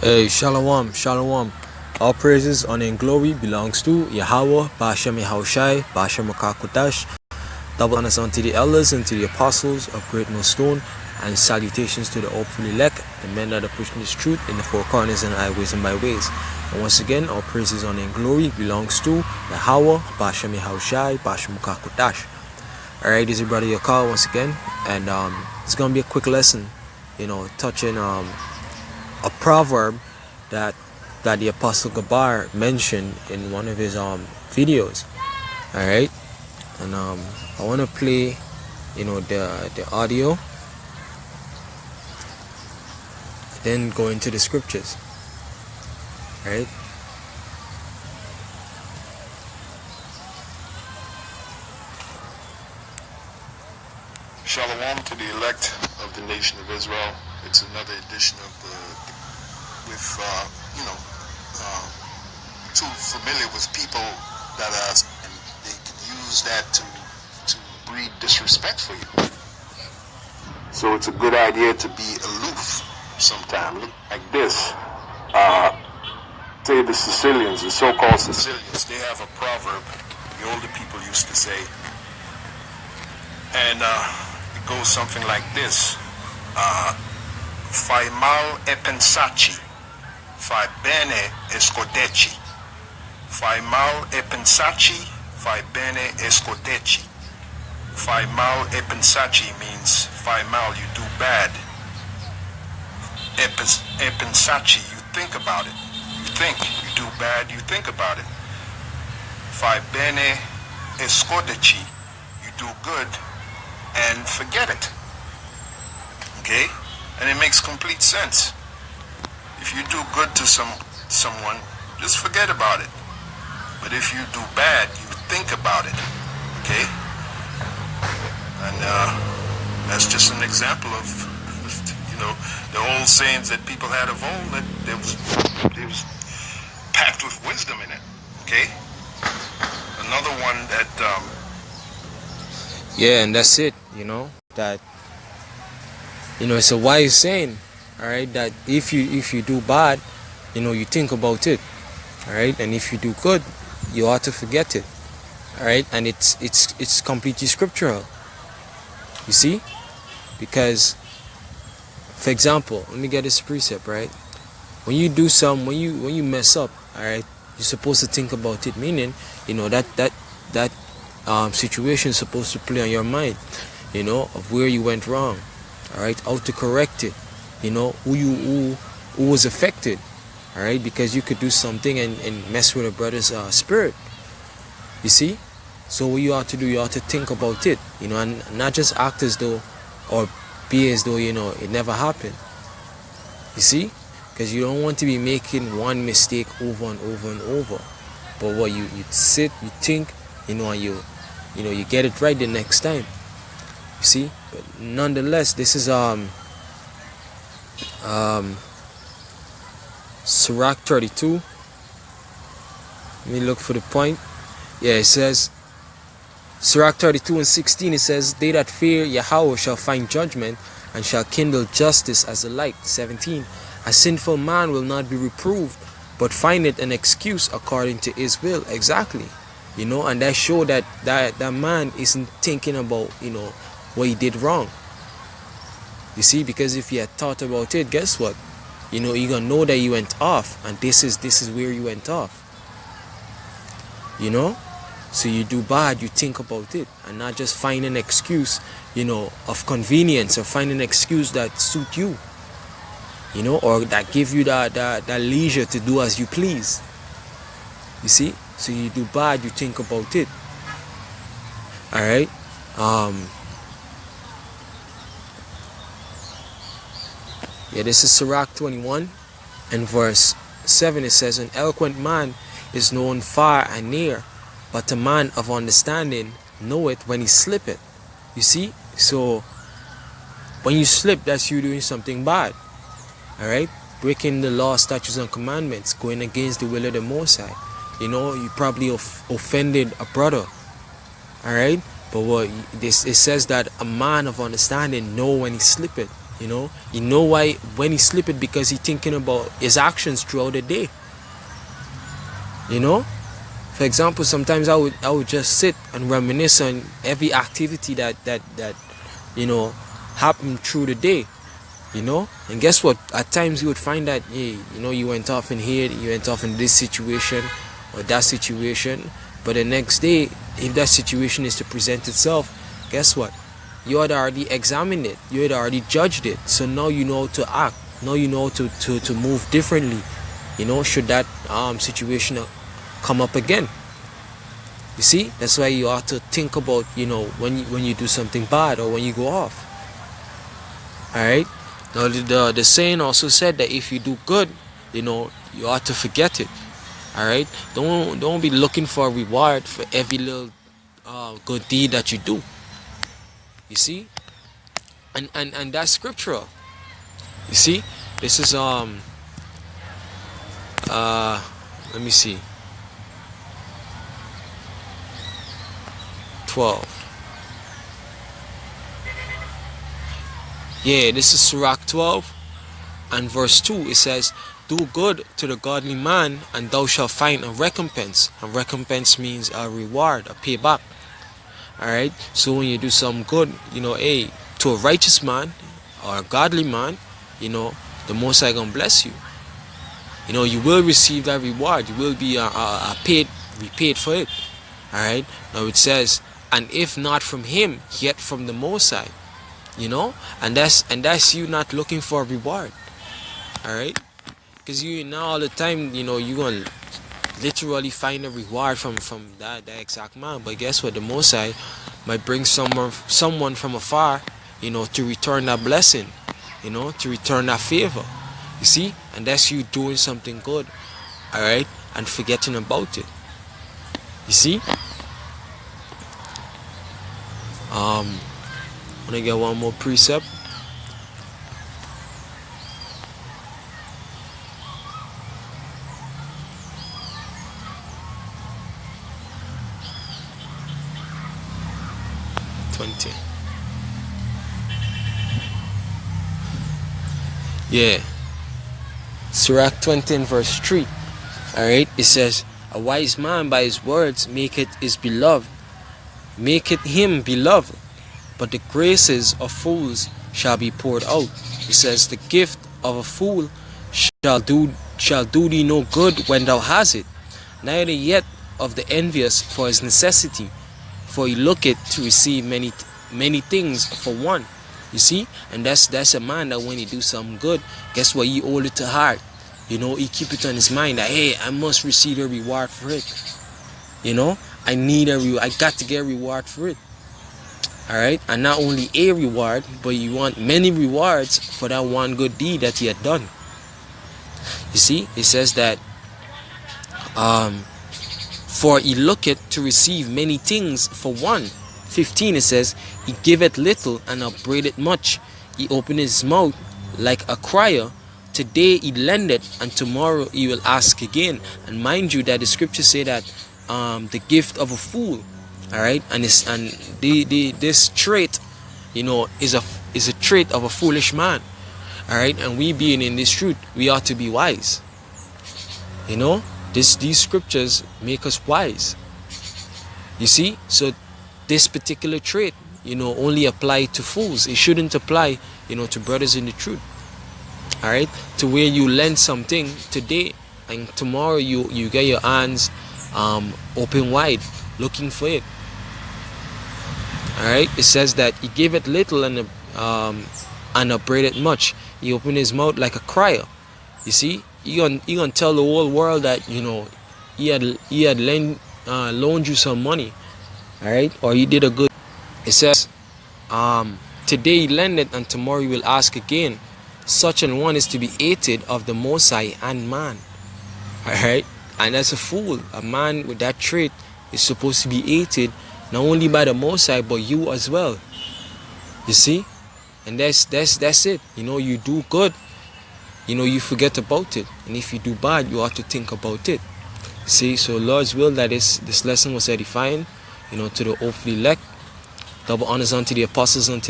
Hey, Shalom, Shalom. All praises, honor, and glory belongs to Yahweh, Bashem Yahushai, Bashem Makakutash. Double honors unto the elders and to the apostles of Great Millstone, and salutations to the hopeful elect, the men that are pushing this truth in the four corners and highways and byways. And once again, all praises, honor, and glory belongs to Yahweh, Bashem Yahushai, Bashem Makakutash. Alright, this is your brother Yakar once again, and it's gonna be a quick lesson, touching a proverb that the Apostle Gabar mentioned in one of his videos. All right, and I want to play the audio, then go into the scriptures. All right. Shalom to the elect of the nation of Israel. It's another edition of too familiar with people that are, and they can use that to breed disrespect for you. So it's a good idea to be aloof sometimes. Look like this. Say the Sicilians, the so-called Sicilians, they have a proverb the older people used to say, and it goes something like this: fai mal e pensaci, fai bene e scodeci. Fai mal e pensaci, fai bene e scodeci. Fai mal e pensaci means fai mal, you do bad. E pensaci, you think about it. You think, you do bad, you think about it. Fai bene e scodeci, you do good and forget it. Okay? And it makes complete sense. If you do good to someone, just forget about it. But if you do bad, you think about it. Okay? And that's just an example of, the old sayings that people had of old, that they was packed with wisdom in it. Okay? Another one that Yeah, and that's it. That it's a wise saying. All right, that if you do bad, you think about it. All right, and if you do good, you ought to forget it. All right, and it's completely scriptural. You see, because, for example, let me get this precept right. When you do when you mess up, all right, you're supposed to think about it. Meaning, that situation is supposed to play on your mind. Of where you went wrong. All right, how to correct it. Who was affected. All right, because you could do something and mess with a brother's spirit. You see, so what you ought to do, you ought to think about it, and not just act as though, or be as though it never happened. You see, because you don't want to be making one mistake over and over and over. But what you sit, you think, and you get it right the next time. You see, but nonetheless, this is Sirach 32. Let me look for the point. Yeah, it says, Sirach 32 and 16, it says, they that fear Yahweh shall find judgment, and shall kindle justice as the light. 17, a sinful man will not be reproved, but findeth an excuse according to his will. Exactly. And that show that man isn't thinking about, what he did wrong. You see, because if he had thought about it, guess what? You're gonna know that you went off, and this is where you went off. So you do bad, you think about it, and not just find an excuse, of convenience, or find an excuse that suit you, or that give you that leisure to do as you please. You see, so you do bad, you think about it. All right. Yeah, this is Sirach 21 and verse 7. It says, an eloquent man is known far and near, but a man of understanding knoweth when he slippeth. You see, so when you slip, that's you doing something bad. All right, breaking the law, statutes, and commandments, going against the will of the Most High. You probably offended a brother. All right, but it says that a man of understanding know when he slippeth. You know why when he sleepeth, because he thinking about his actions throughout the day. For example, sometimes I would just sit and reminisce on every activity that happened through the day. And guess what? At times you would find that, hey, you went off in here, you went off in this situation or that situation, but the next day, if that situation is to present itself, guess what? You had already examined it, you had already judged it, so now you know how to act, now you know to move differently, should that situation come up again. You see, that's why you ought to think about, when you do something bad or when you go off. Alright? Now the saying also said that if you do good, you ought to forget it. Alright? Don't be looking for a reward for every little good deed that you do. You see? And that's scriptural. You see? This is let me see. 12. Yeah, this is Sirach 12 and verse 2. It says, do good to the godly man, and thou shalt find a recompense. A recompense means a reward, a payback. Alright, so when you do some good, to a righteous man or a godly man, the Most High gonna bless you. You will receive that reward. You will be repaid for it. Alright, now it says, and if not from him, yet from the Most High. And that's you not looking for a reward. Alright, because you now all the time, you're gonna literally find a reward from that exact man. But guess what? The Most High might bring someone from afar, to return that blessing, to return that favor. You see? And that's you doing something good, alright, and forgetting about it. You see? I'm gonna get one more precept. Yeah, Sirach 20 and verse 3. Alright, it says, a wise man by his words maketh him beloved, but the graces of fools shall be poured out. It says, the gift of a fool shall do thee no good when thou hast it, neither yet of the envious for his necessity, for he looketh to receive many things for one. You see? And that's a man that when he do something good, guess what? He hold it to heart. He keep it on his mind that, hey, I must receive a reward for it. I need I got to get a reward for it. Alright? And not only a reward, but you want many rewards for that one good deed that he had done. You see? It says that for he looketh to receive many things for one. 15, it says, he giveth little and upbraideth much. He openeth his mouth like a crier. Today he lendeth, and tomorrow he will ask again. And mind you that the scriptures say that the gift of a fool, alright, and this trait, is a trait of a foolish man. Alright, and we being in this truth, we ought to be wise. These scriptures make us wise. You see? So this particular trait, only apply to fools. It shouldn't apply, to brothers in the truth. Alright? To where you lend something today and tomorrow you get your hands open wide looking for it. Alright? It says that he gave it little and upbraided much. He opened his mouth like a crier. You see? He gonna tell the whole world that, he had loaned you some money. Alright, or he did a good. It says, today he lendeth and tomorrow he will ask again. Such an one is to be hated of the Most High and man. Alright, and that's a fool. A man with that trait is supposed to be hated not only by the Most High but you as well. You see, and that's it. You do good, you forget about it, and if you do bad, you ought to think about it. See, so Lord's will that this lesson was edifying. To the hopefully elect. Double honors unto the apostles, unto